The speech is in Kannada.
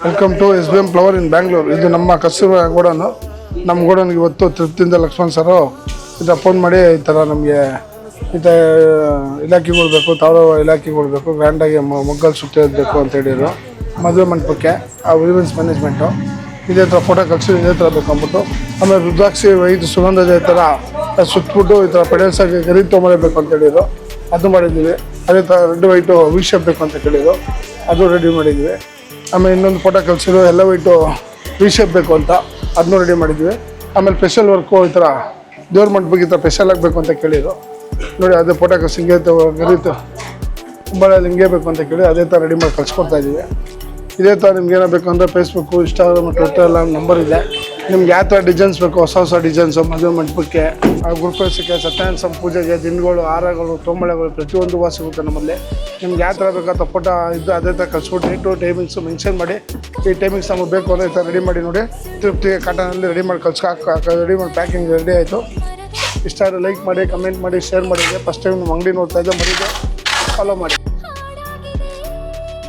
ವೆಲ್ಕಮ್ ಟು SBM ಫ್ಲವರ್ ಇನ್ ಬ್ಯಾಂಗ್ಳೂರ್. ಇದು ನಮ್ಮ ಕಸ್ತೂರ ಗೋಡನು. ನಮ್ಮ ಗೋಡನ್ಗೆ ಇವತ್ತು ತೃಪ್ತಿಯಿಂದ ಲಕ್ಷ್ಮಣ್ ಸರು ಫೋನ್ ಮಾಡಿ ಈ ಥರ ನಮಗೆ ಈ ಥರ ಇಲಾಖೆಗಳು ಬೇಕು, ತಾವರ ಇಲಾಖೆಗಳು ಬೇಕು, ಗ್ರ್ಯಾಂಡಾಗಿ ಮೊಗ್ಗಲ್ ಸುತ್ತ ಬೇಕು ಅಂತ ಹೇಳಿದರು. ಮದುವೆ ಮಂಟಪಕ್ಕೆ ಆ ಈವೆಂಟ್ಸ್ ಮ್ಯಾನೇಜ್ಮೆಂಟು ಇದೇ ಥರ ಫೋಟೋ ಕಳಿಸಿ ಇದೇ ಥರ ಬೇಕು ಅಂದ್ಬಿಟ್ಟು, ಆಮೇಲೆ ರುದ್ರಾಕ್ಷಿ ಇದು ಸುಗಂಧದ ಥರ ಸುತ್ತಬಿಟ್ಟು ಈ ಥರ ಪೆಡಲ್ಸಾಗಿ ಗರಿ ತೊಗೊಂಬರಬೇಕು ಅಂತ ಹೇಳಿದರು. ಅದು ಮಾಡಿದ್ದೀವಿ. ಅದೇ ಥರ ರೆಡ್ ವೈಟು ವಿಶೇಪ್ ಬೇಕು ಅಂತ ಕೇಳಿದರು, ಅದು ರೆಡಿ ಮಾಡಿದ್ವಿ. ಆಮೇಲೆ ಇನ್ನೊಂದು ಫೋಟೋ ಕಳಿಸಿದ್ರು ಎಲ್ಲ ವೈಟು ವಿಶೇಪ್ ಬೇಕು ಅಂತ, ಅದನ್ನೂ ರೆಡಿ ಮಾಡಿದ್ವಿ. ಆಮೇಲೆ ಸ್ಪೆಷಲ್ ವರ್ಕು ಈ ಥರ ದೇವ್ರ ಮಂಟಪಕ್ಕೆ ಈ ಥರ ಸ್ಪೆಷಲ್ ಆಗಬೇಕು ಅಂತ ಕೇಳಿದ್ರು. ನೋಡಿ ಅದೇ ಫೋಟೋ ಕಳಿಸಿ ಹಿಂಗೆ ಗರೀತು ಕುಂಬಳಲ್ಲಿ ಹಿಂಗೆ ಬೇಕು ಅಂತ ಕೇಳಿ ಅದೇ ಥರ ರೆಡಿ ಮಾಡಿ ಕಳ್ಸಿಕೊಡ್ತಾ ಇದ್ದೀವಿ. ಇದೇ ಥರ ನಿಮ್ಗೆ ಏನೋ ಬೇಕು ಅಂದರೆ ಫೇಸ್ಬುಕ್ಕು, ಇನ್ಸ್ಟಾಗ್ರಾಮ್, ಟ್ವಿಟರ್ ಎಲ್ಲ ನಂಬರ್ ಇದೆ. ನಿಮ್ಗೆ ಯಾವ ಥರ ಡಿಸೈನ್ಸ್ ಬೇಕು, ಹೊಸ ಹೊಸ ಡಿಸೈನ್ಸು ಮದುವೆ ಮಂಟಪಕ್ಕೆ, ಗುರುಪ್ರವೇಶಕ್ಕೆ, ಸತ್ಯನಾರಾಯಣ ಪೂಜೆಗೆ, ದಿನಗಳು, ಹಾರಗಳು, ತೊಂಬಳೆಗಳು ಪ್ರತಿಯೊಂದು ಸಿಗುತ್ತೆ ನಮ್ಮಲ್ಲಿ. ನಿಮ್ಗೆ ಯಾವ ಥರ ಬೇಕಾದ ಫೋಟೋ ಇದ್ದು ಅದೇ ಥರ ಕಳ್ಸ್ಬಿಟ್ಟು ಡೇಟು ಟೈಮಿಂಗ್ಸು ಮೆನ್ಷನ್ ಮಾಡಿ ಈ ಟೈಮಿಂಗ್ಸ್ ನಮಗೆ ಬೇಕು ಅಂದರೆ ಈ ಥರ ರೆಡಿ ಮಾಡಿ ನೋಡಿ. ತೃಪ್ತಿಗೆ ಕಾಟನಲ್ಲಿ ರೆಡಿ ಮಾಡಿ ರೆಡಿ ಮಾಡಿ ಪ್ಯಾಕಿಂಗ್ ರೆಡಿ ಆಯಿತು. ಇಷ್ಟ ಆದರೆ ಲೈಕ್ ಮಾಡಿ, ಕಮೆಂಟ್ ಮಾಡಿ, ಶೇರ್ ಮಾಡಿದೆ. ಫಸ್ಟ್ ಟೈಮ್ ನಮ್ಮ ಅಂಗಡಿ ನೋಡ್ತಾ ಇದ್ದೆ, ಮರೀದೆ ಫಾಲೋ ಮಾಡಿ.